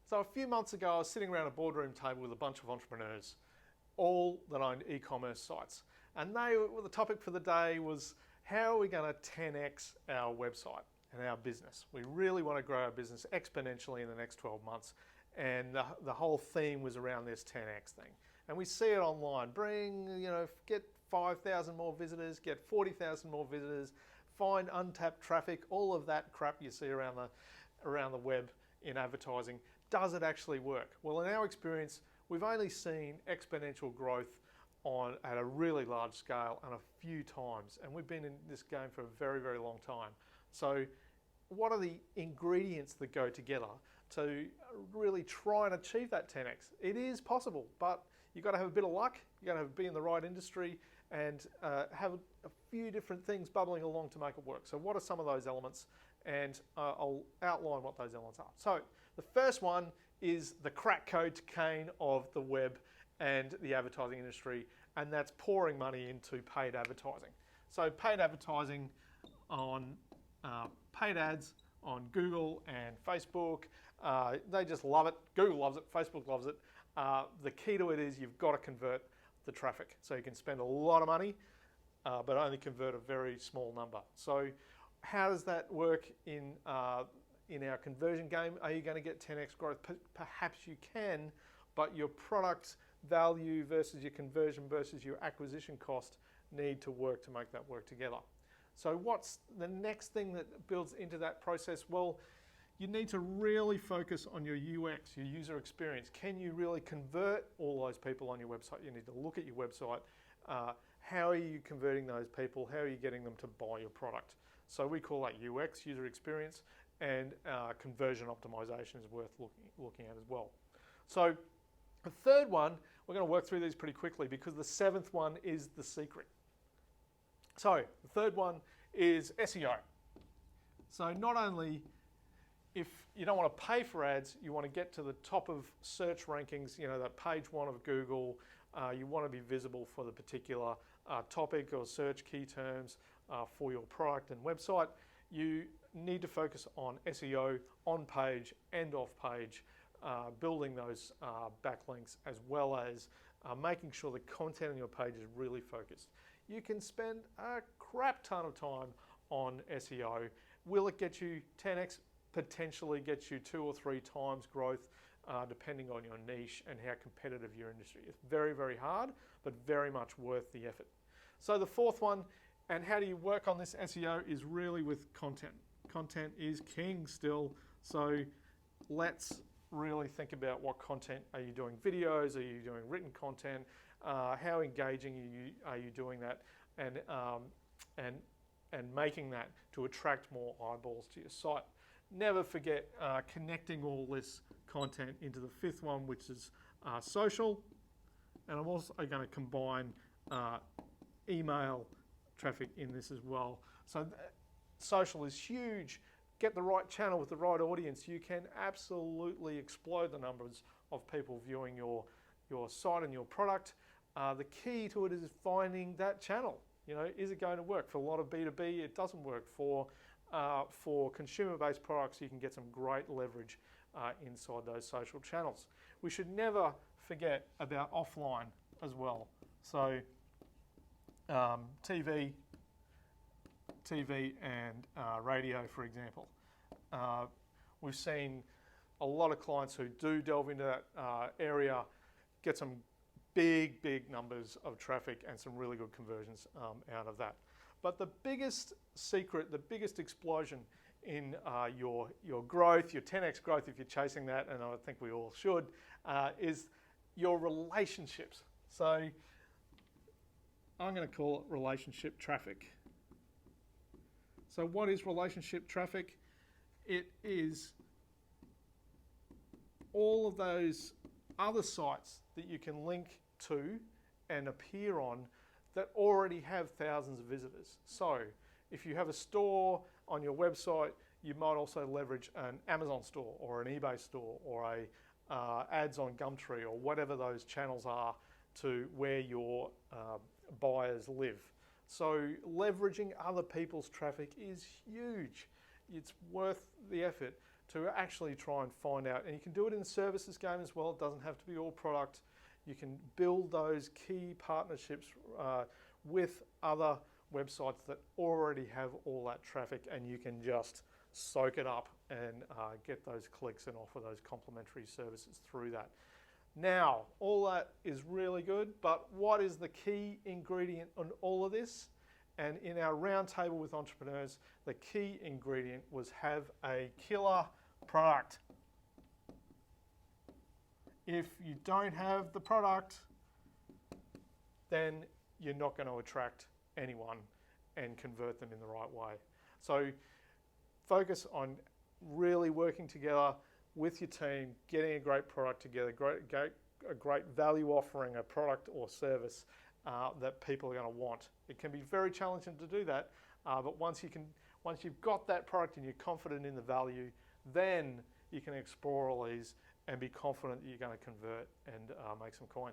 So a few months ago, I was sitting around a boardroom table with a bunch of entrepreneurs, all that owned e-commerce sites. And the topic for the day was, how are we going to 10x our website and our business? We really want to grow our business exponentially in the next 12 months. And the whole theme was around this 10x thing. And we see it online. Get 5,000 more visitors, get 40,000 more visitors, find untapped traffic, all of that crap you see around the web in advertising. Does it actually work? Well, in our experience, we've only seen exponential growth at a really large scale and a few times. And we've been in this game for a very, very long time. So what are the ingredients that go together to really try and achieve that 10x? It is possible, but you've got to have a bit of luck, you've got to be in the right industry and have a few different things bubbling along to make it work. So what are some of those elements? And I'll outline what those elements are. So the first one is the crack code cocaine of the web and the advertising industry, and that's pouring money into paid advertising. So paid advertising on paid ads on Google and Facebook. They just love it. Google loves it. Facebook loves it. The key to it is you've got to convert the traffic. So you can spend a lot of money, but only convert a very small number. So how does that work in our conversion game? Are you going to get 10x growth? Perhaps you can, but your product value versus your conversion versus your acquisition cost need to work to make that work together. So what's the next thing that builds into that process? Well, you need to really focus on your UX, your user experience. Can you really convert all those people on your website? You need to look at your website. How are you converting those people? How are you getting them to buy your product? So we call that UX, user experience, and conversion optimization is worth looking at as well. So the third one, we're going to work through these pretty quickly because the seventh one is the secret. So the third one is SEO. So not only if you don't want to pay for ads, you want to get to the top of search rankings, that page one of Google, you want to be visible for the particular topic or search key terms for your product and website. You need to focus on SEO on page and off page, building those backlinks as well as making sure the content on your page is really focused. You can spend a crap ton of time on SEO. Will it get you 10x? Potentially get you 2 or 3 times growth, depending on your niche and how competitive your industry is. Very, very hard, but very much worth the effort. So the fourth one, and how do you work on this SEO, is really with content. Content is king still, so let's really think about what content are you doing. Videos, are you doing written content? How engaging are you doing that? And making that to attract more eyeballs to your site. Never forget connecting all this content into the fifth one, which is social. And I'm also going to combine email traffic in this as well. So social is huge. Get the right channel with the right audience. You can absolutely explode the numbers of people viewing your site and your product. The key to it is finding that channel. Is it going to work? For a lot of B2B, it doesn't work. For consumer-based products, you can get some great leverage inside those social channels. We should never forget about offline as well. So TV and radio, for example. We've seen a lot of clients who do delve into that area get some big numbers of traffic and some really good conversions out of that. But the biggest secret, the biggest explosion in your growth, your 10x growth, if you're chasing that, and I think we all should, is your relationships. So I'm going to call it relationship traffic. So what is relationship traffic? It is all of those other sites that you can link to and appear on that already have thousands of visitors. So if you have a store on your website, you might also leverage an Amazon store or an eBay store or ads on Gumtree or whatever those channels are to where your buyers live. So leveraging other people's traffic is huge. It's worth the effort to actually try and find out. And you can do it in the services game as well. It doesn't have to be all product. You can build those key partnerships with other websites that already have all that traffic, and you can just soak it up and get those clicks and offer those complimentary services through that. Now, all that is really good, but what is the key ingredient on all of this? And in our roundtable with entrepreneurs, the key ingredient was have a killer product. If you don't have the product, then you're not going to attract anyone and convert them in the right way. So focus on really working together with your team, getting a great product together, a great value offering, a product or service that people are going to want. It can be very challenging to do that, but once you've got that product and you're confident in the value, then you can explore all these and be confident that you're going to convert and make some coin.